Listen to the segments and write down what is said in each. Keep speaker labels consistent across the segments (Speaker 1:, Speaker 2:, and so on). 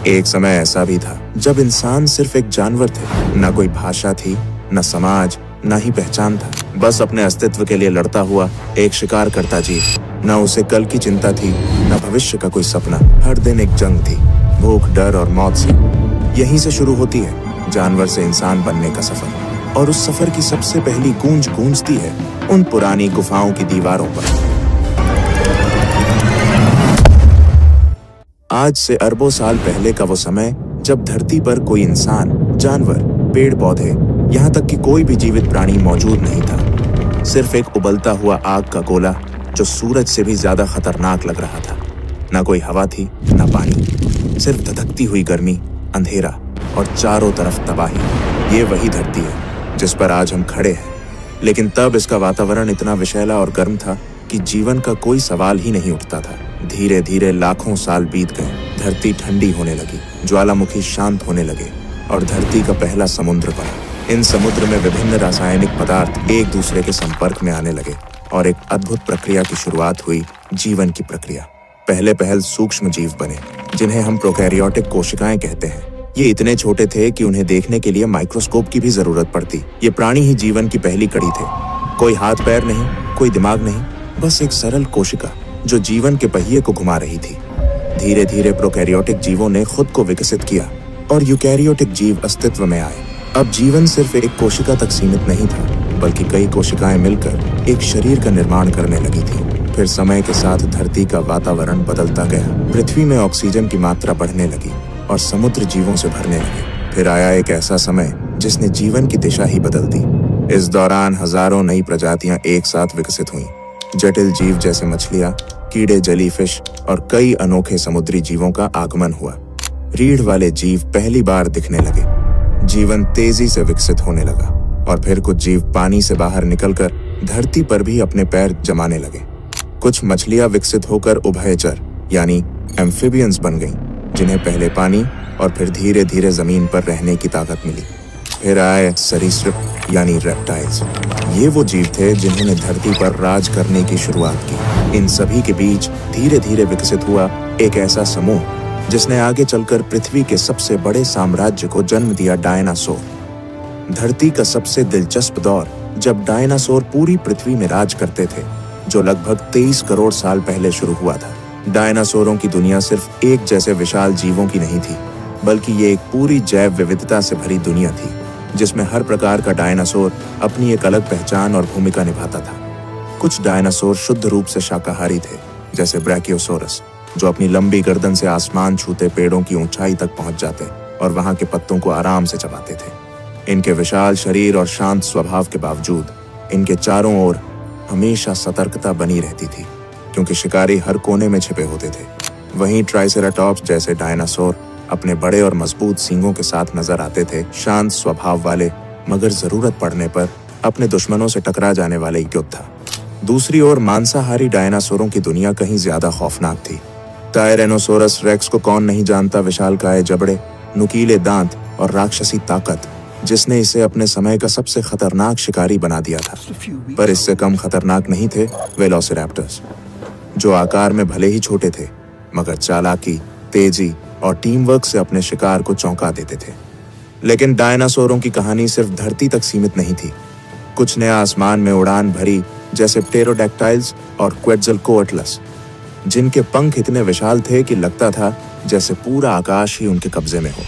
Speaker 1: एक समय ऐसा भी था जब इंसान सिर्फ एक जानवर थे। ना कोई भाषा थी, न समाज, न ही पहचान था। बस अपने अस्तित्व के लिए लड़ता हुआ एक शिकार करता जीव। न उसे कल की चिंता थी, न भविष्य का कोई सपना। हर दिन एक जंग थी, भूख, डर और मौत से। यहीं से शुरू होती है जानवर से इंसान बनने का सफर। और उस सफर की सबसे पहली गूंज गूंजती है उन पुरानी गुफाओं की दीवारों पर। आज से अरबों साल पहले का वो समय जब धरती पर कोई इंसान, जानवर, पेड़ पौधे, यहाँ तक कि कोई भी जीवित प्राणी मौजूद नहीं था। सिर्फ एक उबलता हुआ आग का गोला जो सूरज से भी ज्यादा खतरनाक लग रहा था। ना कोई हवा थी, ना पानी, सिर्फ धधकती हुई गर्मी, अंधेरा और चारों तरफ तबाही। ये वही धरती है जिस पर आज हम खड़े हैं। लेकिन तब इसका वातावरण इतना विषैला और गर्म था कि जीवन का कोई सवाल ही नहीं उठता था। धीरे धीरे लाखों साल बीत गए। धरती ठंडी होने लगी, ज्वालामुखी शांत होने लगे और धरती का पहला समुद्र बना। इन समुद्र में विभिन्न रासायनिक पदार्थ एक दूसरे के संपर्क में आने लगे और एक अद्भुत प्रक्रिया की शुरुआत हुई, जीवन की प्रक्रिया। पहले पहल सूक्ष्म जीव बने जिन्हें हम प्रोकैरियोटिक कोशिकाएं कहते हैं। ये इतने छोटे थे कि उन्हें देखने के लिए माइक्रोस्कोप की भी जरूरत पड़ती। ये प्राणी ही जीवन की पहली कड़ी थे। कोई हाथ पैर नहीं, कोई दिमाग नहीं, बस एक सरल कोशिका जो जीवन के पहिए को घुमा रही थी। धीरे धीरे प्रोकैरियोटिक जीवों ने खुद को विकसित किया और यूकैरियोटिक जीव अस्तित्व में आए। अब जीवन सिर्फ एक कोशिका तक सीमित नहीं था, बल्कि कई कोशिकाएं मिलकर एक शरीर का निर्माण करने लगी थी। फिर समय के साथ धरती का वातावरण बदलता गया। पृथ्वी में ऑक्सीजन की मात्रा बढ़ने लगी और समुद्र जीवों से भरने लगे। फिर आया एक ऐसा समय जिसने जीवन की दिशा ही बदल दी। इस दौरान हजारों नई प्रजातियां एक साथ विकसित हुईं। जटिल जीव जैसे मछलियां, कीड़े, जेलीफिश और कई अनोखे समुद्री जीवों का आगमन हुआ। रीढ़ वाले जीव पहली बार दिखने लगे। जीवन तेजी से विकसित होने लगा और फिर कुछ जीव पानी से बाहर निकलकर धरती पर भी अपने पैर जमाने लगे। कुछ मछलियां विकसित होकर उभयचर यानी एम्फिबियंस बन गईं, जिन्हें पहले पानी और फिर धीरे धीरे जमीन पर रहने की ताकत मिली। फिर आए सरीसृप यानी रेप्टाइल्स। ये वो जीव थे जिन्होंने धरती पर राज करने की शुरुआत की। इन सभी के बीच धीरे धीरे विकसित हुआ एक ऐसा समूह जिसने आगे चलकर पृथ्वी के सबसे बड़े साम्राज्य को जन्म दिया, डायनासोर। धरती का सबसे दिलचस्प दौर जब डायनासोर पूरी पृथ्वी में राज करते थे, जो लगभग 23 करोड़ साल पहले शुरू हुआ था। डायनासोरों की दुनिया सिर्फ एक जैसे विशाल जीवों की नहीं थी, बल्कि ये एक पूरी जैव विविधता से भरी दुनिया थी, जिसमें हर प्रकार का डायनासोर अपनी एक अलग पहचान और भूमिका निभाता था। कुछ डायनासोर शुद्ध रूप से शाकाहारी थे, जैसे ब्रैकियोसोरस, जो अपनी लंबी गर्दन से आसमान छूते पेड़ों की ऊंचाई तक पहुंच जाते और वहां के पत्तों को आराम से चबाते थे। इनके विशाल शरीर और शांत स्वभाव के बावजूद इनके चारों ओर हमेशा सतर्कता बनी रहती थी, क्योंकि शिकारी हर कोने में छिपे होते थे। वहीं ट्राइसेराटॉप्स जैसे डायनासोर अपने बड़े और मजबूत सींगों के साथ नजर आते थे, शांत स्वभाव वाले, मगर जरूरत पड़ने पर अपने दुश्मनों से टकरा जाने वाले योद्धा। दूसरी ओर मांसाहारी डायनासोरों की दुनिया कहीं ज्यादा खौफनाक थी। टायरेनोसोरस रेक्स को कौन नहीं जानता, विशालकाय जबड़े, नुकीले दांत और राक्षसी ताकत, जिसने इसे अपने समय का सबसे खतरनाक शिकारी बना दिया था। पर इससे कम खतरनाक नहीं थे वेलोसिरैप्टर्स, जो आकार में भले ही छोटे थे, मगर चालाकी, तेजी और टीम वर्क से अपने शिकार को चौंका देते थे। लेकिन डायनासोरों की कहानी सिर्फ धरती तक सीमित नहीं थी। कुछ ने आसमान में उड़ान भरी, जैसे प्टेरोडैक्टाइल्स और क्वेट्ज़लकोअट्लस, जिनके पंख इतने विशाल थे कि लगता था जैसे पूरा आकाश ही उनके कब्जे में हो।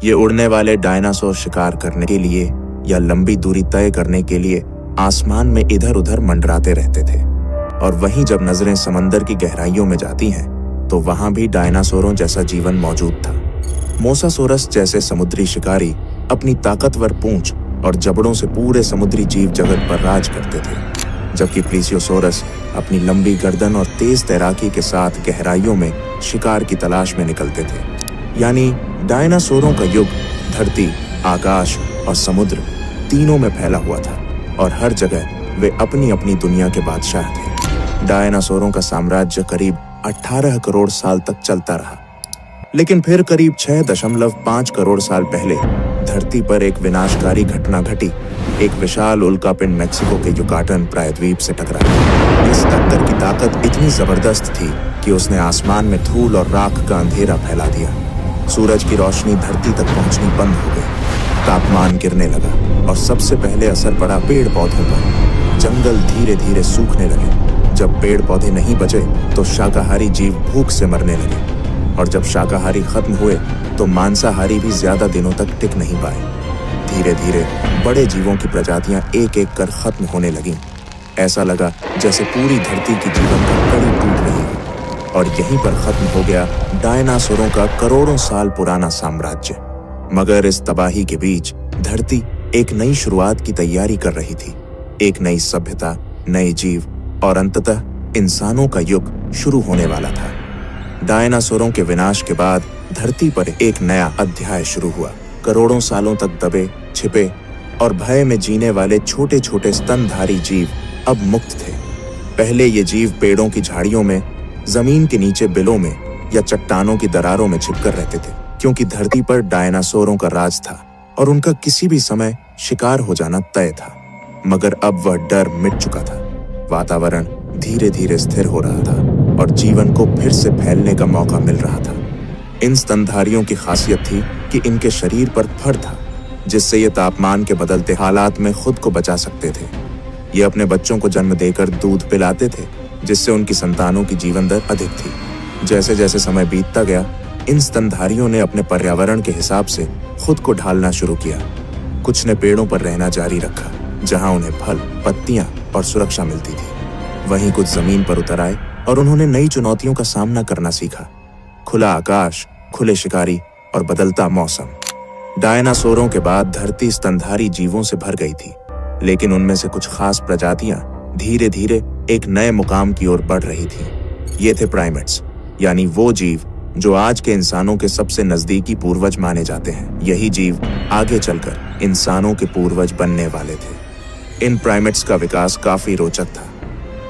Speaker 1: ये उड़ने वाले डायनासोर शिकार करने के लिए या लंबी दूरी तय करने के लिए आसमान में इधर उधर मंडराते रहते थे। और वहीं जब नजरें समंदर की गहराइयों में जाती हैं, तो वहां भी डायनासोरों जैसा जीवन मौजूद था। मोसासोरस जैसे समुद्री शिकारी अपनी ताकतवर पूंछ और जबड़ों से पूरे समुद्री जीव जगत पर राज करते थे, जबकि प्लीसियोसोरस अपनी लंबी गर्दन और तेज तैराकी के साथ गहराइयों में शिकार की तलाश में निकलते थे। यानी डायनासोरों का युग धरती, आकाश और समुद्र तीनों में फैला हुआ था और हर जगह वे अपनी अपनी दुनिया के बादशाह थे। डायनासोरों का साम्राज्य करीब 18 करोड़ साल तक चलता रहा, लेकिन फिर करीब 6.5 करोड़ साल पहले धरती पर एक विनाशकारी घटना घटी। एक विशाल उल्कापिंड मेक्सिको के युकाटन प्रायद्वीप से टकराया। इस टक्कर की ताकत इतनी जबरदस्त थी कि उसने आसमान में धूल और राख का अंधेरा फैला दिया। सूरज की रोशनी धरती तक पहुंचनी बंद हो गई, तापमान गिरने लगा और सबसे पहले असर पड़ा पेड़ पौधों पर। जंगल धीरे धीरे सूखने लगे। जब पेड़ पौधे नहीं बचे तो शाकाहारी जीव भूख से मरने लगे, और जब शाकाहारी खत्म हुए तो मांसाहारी भी ज्यादा दिनों तक टिक नहीं पाए। धीरे धीरे बड़े जीवों की प्रजातियां एक एक कर खत्म होने लगीं। ऐसा लगा जैसे पूरी धरती की जीवन का कड़ी टूट रही है। और यहीं पर खत्म हो गया डायनासोरों का करोड़ों साल पुराना साम्राज्य। मगर इस तबाही के बीच धरती एक नई शुरुआत की तैयारी कर रही थी। एक नई सभ्यता, नए जीव और अंततः इंसानों का युग शुरू होने वाला था। डायनासोरों के विनाश के बाद धरती पर एक नया अध्याय शुरू हुआ। करोड़ों सालों तक दबे, छिपे और भय में जीने वाले छोटे छोटे स्तनधारी जीव अब मुक्त थे। पहले ये जीव पेड़ों की झाड़ियों में, जमीन के नीचे बिलों में या चट्टानों की दरारों में छिपकर रहते थे, क्योंकि धरती पर डायनासोरों का राज था और उनका किसी भी समय शिकार हो जाना तय था। मगर अब वह डर मिट चुका था। वातावरण धीरे धीरे स्थिर हो रहा था और जीवन को फिर से फैलने का मौका मिल रहा था। इन स्तनधारियों की खासियत थी कि इनके शरीर पर फर था, जिससे ये तापमान के बदलते हालात में खुद को बचा सकते थे। ये अपने बच्चों को जन्म देकर दूध पिलाते थे, जिससे उनकी संतानों की जीवन दर अधिक थी। जैसे जैसे समय बीतता गया, इन स्तनधारियों ने अपने पर्यावरण के हिसाब से खुद को ढालना शुरू किया। कुछ ने पेड़ों पर रहना जारी रखा, जहां उन्हें फल, पत्तियां और सुरक्षा मिलती थी। वहीं कुछ जमीन पर उतर आए और उन्होंने नई चुनौतियों का सामना करना सीखा। खुला आकाश, खुले शिकारी और बदलता मौसम। डायनासोरों के बाद धरती स्तनधारी जीवों से भर गई थी, लेकिन उनमें से कुछ खास प्रजातियां धीरे धीरे एक नए मुकाम की ओर बढ़ रही थी। ये थे प्राइमेट्स, यानी वो जीव जो आज के इंसानों के सबसे नजदीकी पूर्वज माने जाते हैं। यही जीव आगे चलकर इंसानों के पूर्वज बनने वाले थे। इन प्राइमेट्स का विकास काफी रोचक था।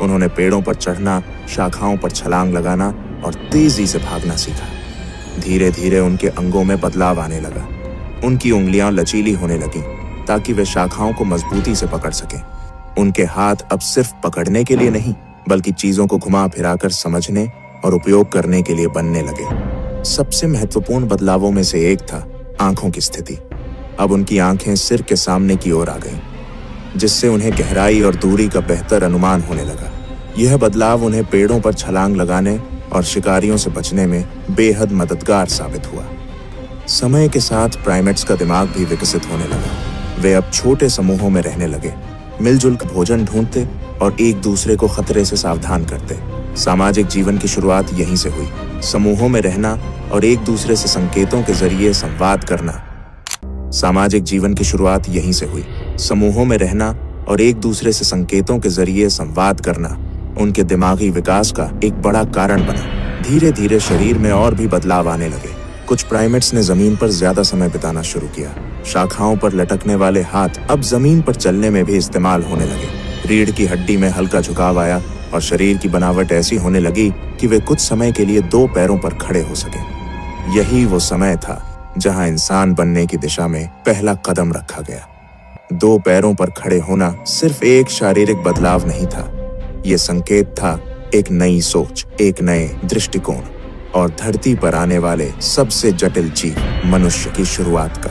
Speaker 1: उन्होंने पेड़ों पर चढ़ना, शाखाओं पर छलांग लगाना और तेजी से भागना सीखा। धीरे धीरे उनके अंगों में बदलाव आने लगा। उनकी उंगलियां लचीली होने लगीं ताकि वे शाखाओं को मजबूती से पकड़ सकें। उनके हाथ अब सिर्फ पकड़ने के लिए नहीं, बल्कि चीजों को घुमा फिराकर समझने और उपयोग करने के लिए बनने लगे। सबसे महत्वपूर्ण बदलावों में से एक था आंखों की स्थिति। अब उनकी आंखें सिर के सामने की ओर आ गईं, जिससे उन्हें गहराई और दूरी का बेहतर अनुमान होने लगा। यह बदलाव उन्हें पेड़ों पर छलांग लगाने और शिकारियों से बचने में बेहद मददगार साबित हुआ। समय के साथ प्राइमेट्स का दिमाग भी विकसित होने लगा। वे अब छोटे समूहों में रहने लगे, मिलजुल कर भोजन ढूंढते और एक दूसरे को खतरे से सावधान करते। सामाजिक जीवन की शुरुआत यहीं से हुई। समूहों में रहना और एक दूसरे से संकेतों के जरिए संवाद करना। सामाजिक जीवन की शुरुआत यहीं से हुई। समूहों में रहना और एक दूसरे से संकेतों के जरिए संवाद करना उनके दिमागी विकास का एक बड़ा कारण बना। धीरे धीरे शरीर में और भी बदलाव आने लगे। कुछ प्राइमेट्स ने जमीन पर ज्यादा समय बिताना शुरू किया। शाखाओं पर लटकने वाले हाथ अब जमीन पर चलने में भी इस्तेमाल होने लगे। रीढ़ की हड्डी में हल्का झुकाव आया और शरीर की बनावट ऐसी होने लगी कि वे कुछ समय के लिए दो पैरों पर खड़े हो सके। यही वो समय था जहां इंसान बनने की दिशा में पहला कदम रखा गया। दो पैरों पर खड़े होना सिर्फ एक शारीरिक बदलाव नहीं था, ये संकेत था एक नई सोच, एक नए दृष्टिकोण और धरती पर आने वाले सबसे जटिल जीव मनुष्य की शुरुआत का।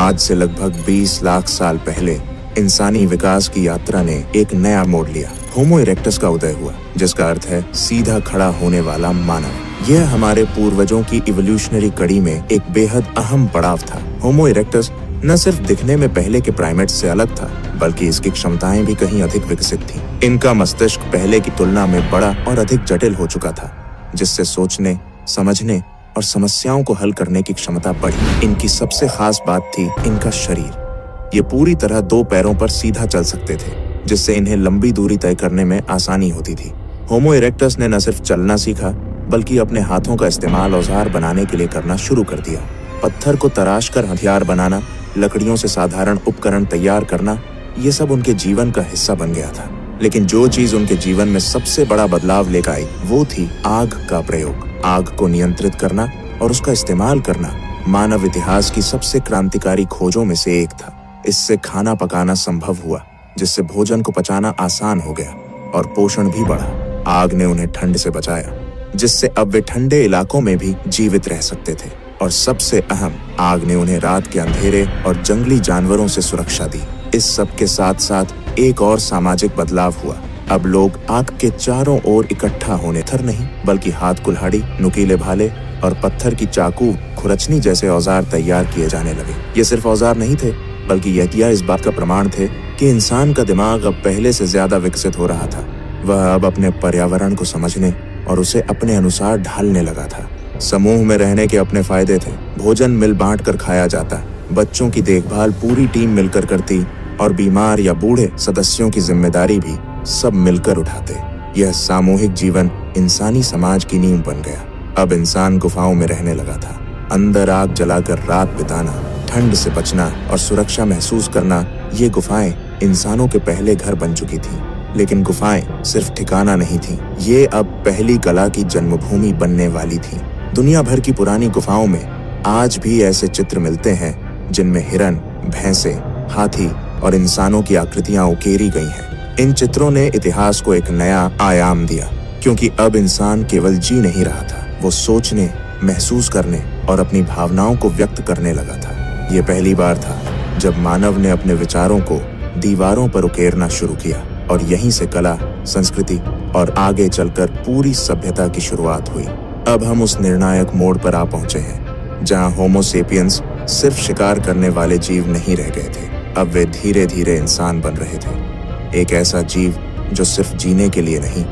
Speaker 1: आज से लगभग 20 लाख साल पहले इंसानी विकास की यात्रा ने एक नया मोड़ लिया। होमो इरेक्टस का उदय हुआ, जिसका अर्थ है सीधा खड़ा होने वाला मानव। यह हमारे पूर्वजों की इवोल्यूशनरी कड़ी में एक बेहद अहम पड़ाव था। होमो इरेक्टस न सिर्फ दिखने में पहले के प्राइमेट्स से अलग था, बल्कि इसकी क्षमताएं भी कहीं अधिक विकसित थीं। इनका मस्तिष्क पहले की तुलना में बड़ा और अधिक जटिल हो चुका था, जिससे सोचने, समझने और समस्याओं को हल करने की क्षमता बढ़ी। इनकी सबसे खास बात थी इनका शरीर। ये पूरी तरह दो पैरों पर सीधा चल सकते थे, जिससे इन्हें लंबी दूरी तय करने में आसानी होती थी। होमो इरेक्टस ने न सिर्फ चलना सीखा, बल्कि अपने हाथों का इस्तेमाल औजार बनाने के लिए करना शुरू कर दिया। पत्थर को तराश कर हथियार बनाना, लकड़ियों से साधारण उपकरण तैयार करना, ये सब उनके जीवन का हिस्सा बन गया था। लेकिन जो चीज उनके जीवन में सबसे बड़ा बदलाव लेकर आई वो थी आग का प्रयोग। आग को नियंत्रित करना और उसका इस्तेमाल करना मानव इतिहास की सबसे क्रांतिकारी खोजों में से एक था। इससे खाना पकाना संभव हुआ, जिससे भोजन को पचाना आसान हो गया और पोषण भी बढ़ा। आग ने उन्हें ठंड से बचाया, जिससे अब वे ठंडे इलाकों में भी जीवित रह सकते थे और सबसे अहम, आग ने उन्हें रात के अंधेरे और जंगली जानवरों से सुरक्षा दी। इस सब के साथ साथ एक और सामाजिक बदलाव हुआ। अब लोग आग के चारों ओर इकट्ठा होने थर नहीं, बल्कि हाथ कुल्हाड़ी, नुकीले भाले और पत्थर की चाकू, खुरचनी जैसे औजार तैयार किए जाने लगे। ये सिर्फ औजार नहीं थे, बल्कि यह इस बात का प्रमाण थे कि इंसान का दिमाग अब पहले से ज्यादा विकसित हो रहा था। वह अब अपने पर्यावरण को समझने और उसे अपने अनुसार ढालने लगा था। समूह में रहने के अपने फायदे थे। भोजन मिल बांट कर खाया जाता, बच्चों की देखभाल पूरी टीम मिलकर करती और बीमार या बूढ़े सदस्यों की जिम्मेदारी भी सब मिलकर उठाते। यह सामूहिक जीवन इंसानी समाज की नींव बन गया। अब इंसान गुफाओं में रहने लगा था। अंदर आग जलाकर रात बिताना, ठंड से बचना और सुरक्षा महसूस करना, ये गुफाएं इंसानों के पहले घर बन चुकी थीं। लेकिन गुफाएं सिर्फ ठिकाना नहीं थीं, ये अब पहली कला की जन्मभूमि बनने वाली थीं। दुनिया भर की पुरानी गुफाओं में आज भी ऐसे चित्र मिलते हैं जिनमें हिरन, भैंसे, हाथी और इंसानों की आकृतियां उकेरी गई हैं। इन चित्रों ने इतिहास को एक नया आयाम दिया, क्योंकि अब इंसान केवल जी नहीं रहा था, वो सोचने, महसूस करने और अपनी भावनाओं को व्यक्त करने लगा था। ये पहली बार था जब मानव ने अपने विचारों को दीवारों पर उकेरना शुरू किया, और यहीं से कला, संस्कृति और आगे चलकर पूरी सभ्यता की शुरुआत हुई। अब हम उस निर्णायक मोड़ पर आ पहुंचे हैं जहां होमो सेपियंस सिर्फ शिकार करने वाले जीव नहीं रह गए थे। अब वे धीरे धीरे इंसान बन रहे थे, एक ऐसा जीव जो सिर्फ जीने के लिए नहीं,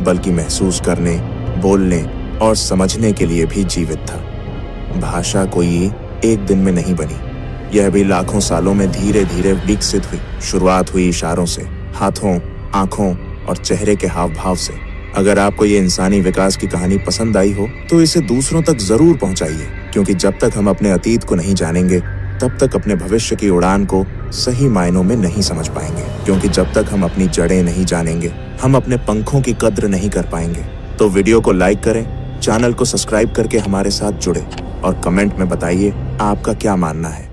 Speaker 1: बल्कि महसूस करने, बोलने और समझने के लिए भी जीवित था। भाषा कोई एक दिन में नहीं बनी, यह भी लाखों सालों में धीरे धीरे विकसित हुई। शुरुआत हुई इशारों से, हाथों, आंखों और चेहरे के हाव भाव से। अगर आपको ये इंसानी विकास की कहानी पसंद आई हो तो इसे दूसरों तक जरूर पहुंचाइए, क्योंकि जब तक हम अपने अतीत को नहीं जानेंगे तब तक अपने भविष्य की उड़ान को सही मायनों में नहीं समझ पाएंगे। क्योंकि जब तक हम अपनी जड़ें नहीं जानेंगे, हम अपने पंखों की कद्र नहीं कर पाएंगे। तो वीडियो को लाइक करें, चैनल को सब्सक्राइब करके हमारे साथ जुड़े और कमेंट में बताइए आपका क्या मानना है।